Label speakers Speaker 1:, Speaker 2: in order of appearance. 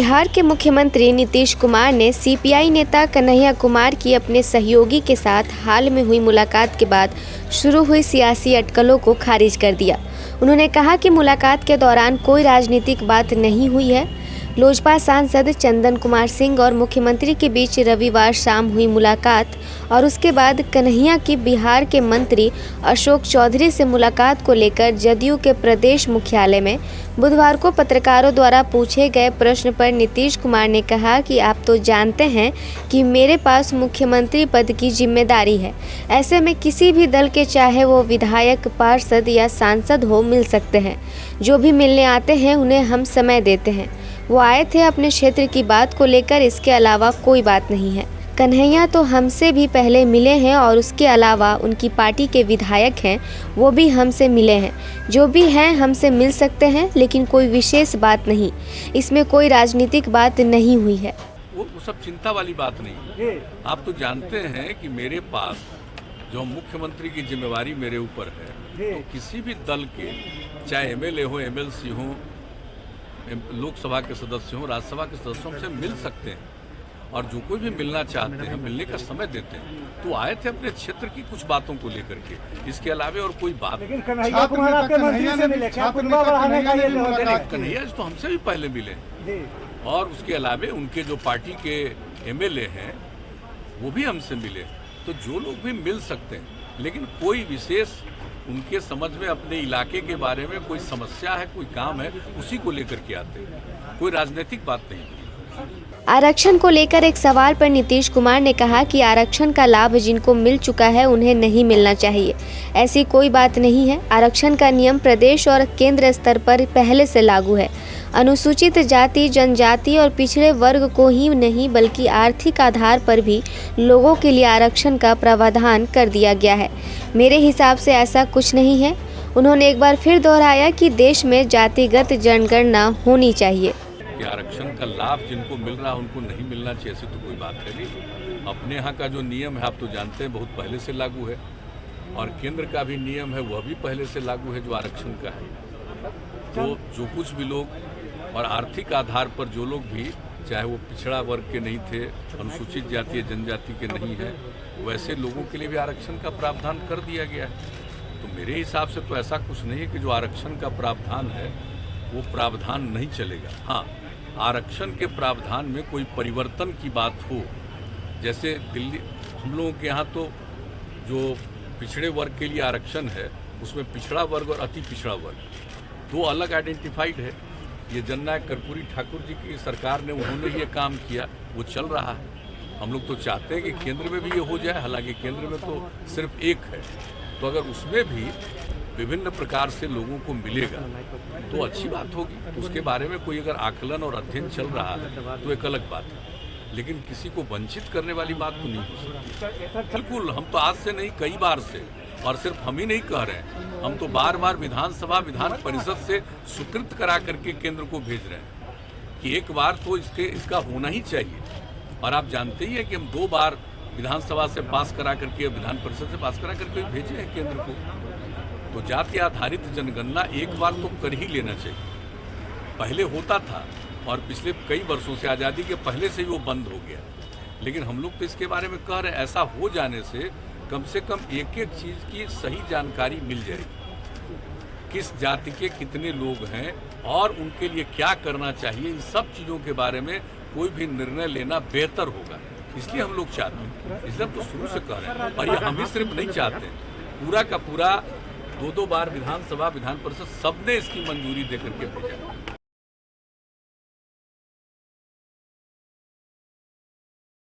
Speaker 1: बिहार के मुख्यमंत्री नीतीश कुमार ने सीपीआई नेता कन्हैया कुमार की अपने सहयोगी के साथ हाल में हुई मुलाकात के बाद शुरू हुई सियासी अटकलों को खारिज कर दिया। उन्होंने कहा कि मुलाकात के दौरान कोई राजनीतिक बात नहीं हुई है। लोजपा सांसद चंदन कुमार सिंह और मुख्यमंत्री के बीच रविवार शाम हुई मुलाकात और उसके बाद कन्हैया की बिहार के मंत्री अशोक चौधरी से मुलाकात को लेकर जदयू के प्रदेश मुख्यालय में बुधवार को पत्रकारों द्वारा पूछे गए प्रश्न पर नीतीश कुमार ने कहा कि आप तो जानते हैं कि मेरे पास मुख्यमंत्री पद की जिम्मेदारी है। ऐसे में किसी भी दल के चाहे वो विधायक, पार्षद या सांसद हो मिल सकते हैं। जो भी मिलने आते हैं उन्हें हम समय देते हैं। वो आए थे अपने क्षेत्र की बात को लेकर, इसके अलावा कोई बात नहीं है। कन्हैया तो हमसे भी पहले मिले हैं और उसके अलावा उनकी पार्टी के विधायक हैं, वो भी हमसे मिले हैं। जो भी हैं हमसे मिल सकते हैं, लेकिन कोई विशेष बात नहीं, इसमें कोई राजनीतिक बात नहीं हुई है।
Speaker 2: वो सब चिंता वाली बात नहीं। आप तो जानते हैं कि मेरे पास जो मुख्यमंत्री की जिम्मेवारी मेरे ऊपर है, तो किसी भी दल के चाहे एमएलए हो, एमएलसी हो, लोकसभा के सदस्य हों, राज्यसभा के सदस्यों से मिल सकते हैं और जो कोई भी मिलना चाहते हैं मिलने का समय देते हैं। तो आए थे अपने क्षेत्र की कुछ बातों को लेकर के, इसके अलावे और कोई बात नहीं।
Speaker 3: कन्हैया
Speaker 2: तो हमसे भी पहले मिले और उसके अलावे उनके जो पार्टी के एमएलए हैं वो भी हमसे मिले। तो जो लोग भी मिल सकते हैं, लेकिन कोई विशेष उनके समझ में अपने इलाके के बारे में कोई समस्या है, कोई काम है, उसी को लेकर के आते हैं। कोई राजनीतिक बात नहीं।
Speaker 1: आरक्षण को लेकर एक सवाल पर नीतीश कुमार ने कहा कि आरक्षण का लाभ जिनको मिल चुका है उन्हें नहीं मिलना चाहिए। ऐसी कोई बात नहीं है। आरक्षण का नियम प्रदेश और केंद्र स्तर पर पहले से लागू है। अनुसूचित जाति, जनजाति और पिछड़े वर्ग को ही नहीं बल्कि आर्थिक आधार पर भी लोगों के लिए आरक्षण का प्रावधान कर दिया गया है। मेरे हिसाब से ऐसा कुछ नहीं है। उन्होंने एक बार फिर दोहराया कि देश में जातिगत जनगणना होनी चाहिए।
Speaker 2: कि आरक्षण का लाभ जिनको मिल रहा है उनको नहीं मिलना चाहिए, ऐसी तो कोई बात है नहीं। अपने यहाँ का जो नियम है आप तो जानते हैं बहुत पहले से लागू है, और केंद्र का भी नियम है वह भी पहले से लागू है जो आरक्षण का है। तो जो कुछ भी लोग और आर्थिक आधार पर जो लोग भी, चाहे वो पिछड़ा वर्ग के नहीं थे, अनुसूचित जाति या जनजाति के नहीं है, वैसे लोगों के लिए भी आरक्षण का प्रावधान कर दिया गया है। तो मेरे हिसाब से तो ऐसा कुछ नहीं है कि जो आरक्षण का प्रावधान है वो प्रावधान नहीं चलेगा। हाँ, आरक्षण के प्रावधान में कोई परिवर्तन की बात हो, जैसे दिल्ली, हम लोगों के यहाँ तो जो पिछड़े वर्ग के लिए आरक्षण है उसमें पिछड़ा वर्ग और अति पिछड़ा वर्ग दो अलग आइडेंटिफाइड है। ये जननायक कर्पूरी ठाकुर जी की सरकार ने, उन्होंने ये काम किया, वो चल रहा है। हम लोग तो चाहते हैं कि केंद्र में भी ये हो जाए, हालांकि केंद्र में तो सिर्फ एक है। तो अगर उसमें भी विभिन्न प्रकार से लोगों को मिलेगा तो अच्छी बात होगी। तो उसके बारे में कोई अगर आकलन और अध्ययन चल रहा है तो एक अलग बात है, लेकिन किसी को वंचित करने वाली बात तो नहीं हो सकती। बिल्कुल, हम तो आज से नहीं कई बार से, और सिर्फ हम ही नहीं कह रहे हैं, हम तो बार बार विधानसभा, विधान परिषद से स्वीकृत करा करके केंद्र को भेज रहे हैं कि एक बार तो इसका होना ही चाहिए। और आप जानते ही हैं कि हम 2 बार विधानसभा से पास करा करके, विधान परिषद से पास करा करके भेजे हैं केंद्र को। तो जाति आधारित जनगणना एक बार तो कर ही लेना चाहिए। पहले होता था और पिछले कई वर्षों से, आज़ादी के पहले से ही वो बंद हो गया, लेकिन हम लोग तो इसके बारे में कह रहे हैं ऐसा हो जाने से कम एक एक चीज़ की सही जानकारी मिल जाएगी। किस जाति के कितने लोग हैं और उनके लिए क्या करना चाहिए, इन सब चीज़ों के बारे में कोई भी निर्णय लेना बेहतर होगा। इसलिए हम लोग चाहते हैं, इसलिए हम तो शुरू से कह रहे हैं। और ये हम ही सिर्फ नहीं चाहते, पूरा का पूरा 2 बार विधानसभा, विधान परिषद सबने इसकी मंजूरी देकर के भेजा।